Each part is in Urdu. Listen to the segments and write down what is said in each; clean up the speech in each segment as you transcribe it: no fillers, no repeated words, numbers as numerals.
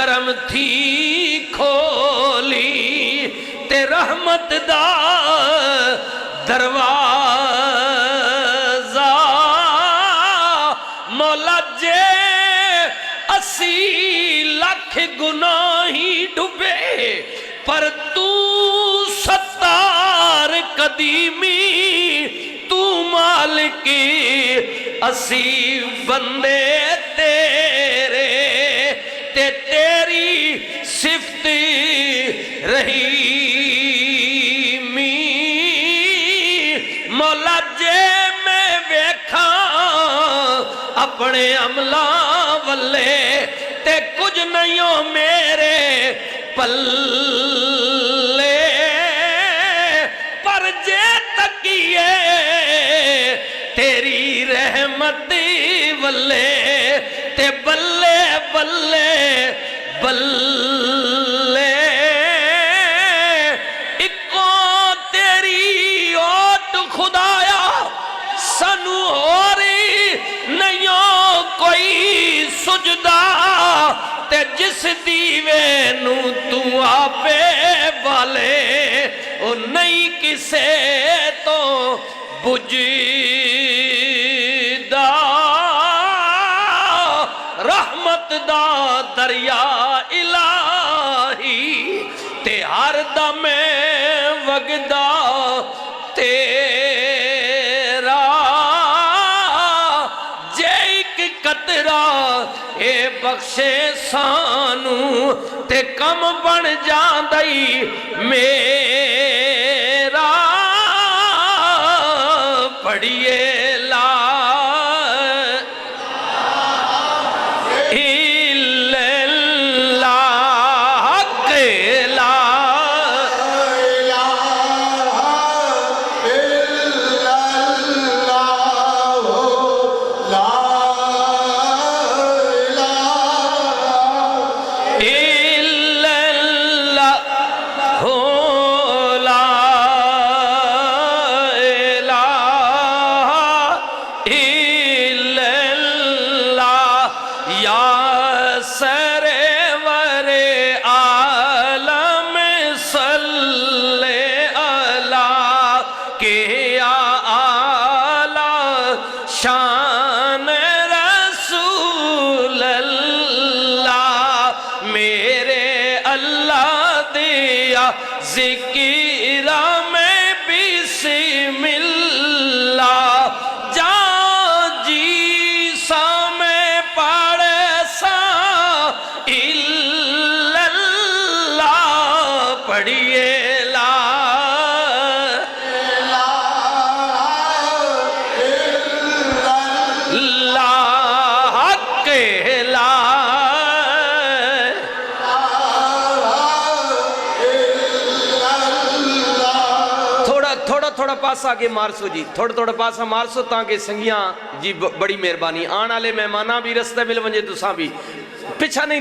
کرم تھی کھولی تے رحمت دا دروازہ مولا جے اسی لاکھ گناہی ڈوبے پر تو ستار قدیمی تو مالک اسی بندے تیرے تے تیری صفت رحیمی مولا جے میں ویکھاں اپنے عملہ والے تے کچھ نہیں ہو میرے پلے پر جے تکیے تیری رحمت والے تے بلے بلے بلے اکو تیری اوٹ خدایا سنو ہوری نہیں کوئی سجدہ تے جس دیوے نو تو آپے والے او نہیں کسے تو بجدہ رحمت دا دریا الہی تے ہر دم وگدا تیرا جے ایک قطرہ اے بخشے سانو تے کم بن جاندئی میرا پڑھیے لا شان رسول اللہ میرے اللہ دیا ذکر میں بسم اللہ جا جی سا میں پڑھ سا اللہ پڑھیے تھوڑا پاسا آگے مارسو جی تھوڑا پاسا مارسو تاکہ سنگیاں جی بڑی مہربانی آن والے مہمانہ بھی رستے مل ونجے تساں بھی پیچھا نہیں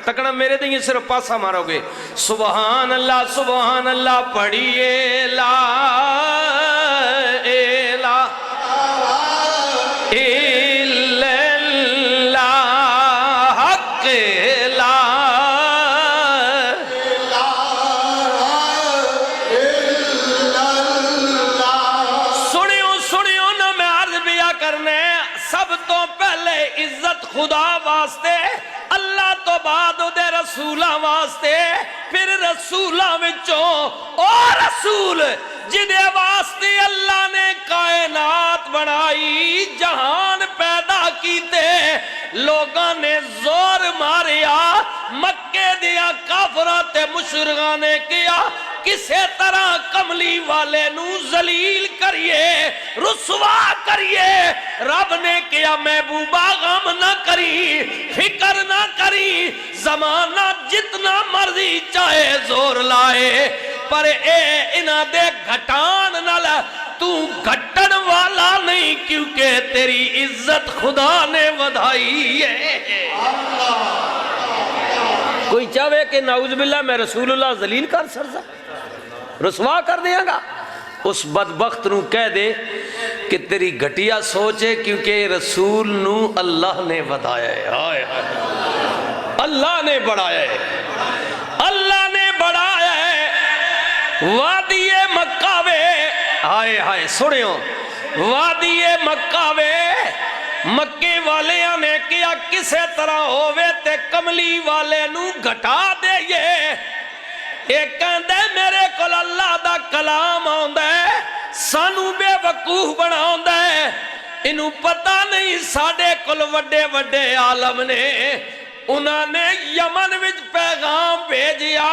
تکنا میرے دیں صرف پاسا مارو گے سبحان اللہ پڑھیے لا الہ الا اللہ حق لا عزت خدا واسطے اللہ تو بعد دے رسولہ واسطے پھر رسولہ وچوں اور رسول جدے واسطے اللہ نے کائنات بنائی جہان پیدا کیتے لوگاں نے زور ماریا مکے دیا کافرات مشرکاں نے کیا کسے طرح کملی والے نو ذلیل کریے رسوا کریے رب نے کیا محبوبہ غم نہ کری فکر نہ کری زمانہ جتنا مرضی چاہے زور لائے پر اے انہ دے گھٹان نہ لے تو گھٹن والا نہیں کیونکہ تیری عزت خدا نے ودھائی ہے کوئی چاہے کہ نعوذ باللہ میں رسول اللہ ذلیل کر سرزا رسوا کر دیا گا اس بدبخت نو کہہ دے کہ تیری گھٹیا سوچے کیونکہ رسول نو اللہ نے ودھایا ہے اللہ نے بڑھایا ہے، اللہ نے بڑھایا ہے۔ وادی مکہ وے، ہائے ہائے سنیو، وادی مکہ وے، مکے والے نے کیا کسے طرح ہووے تے کملی والے نو گھٹا دے ایک کہندے میرے کول اللہ دا کلام آندا ہے، سانو بے وقوف بناوندا ہے، انہوں پتہ نہیں ساڑے کل وڈے وڈے عالم نے، انہوں نے یمن وچ پیغام بھیجیا،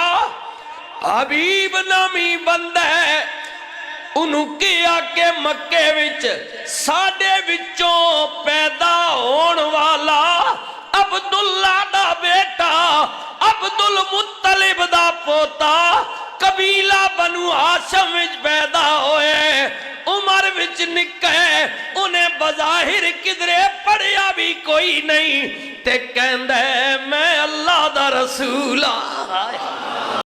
حبیب نامی بندہ ہے، انہوں کیا کہ مکے وچ ساڑے وچوں پیدا ہون والا عبداللہ دا بیٹا، عبد المطلب دا پوتا، قبیلہ بنو ہاشم وچ پیدا ہوئے، عمر وچ نکے، انہیں بظاہر کدرے پڑھیا بھی کوئی نہیں، تے کہندہ ہے میں اللہ دا رسول ہاں۔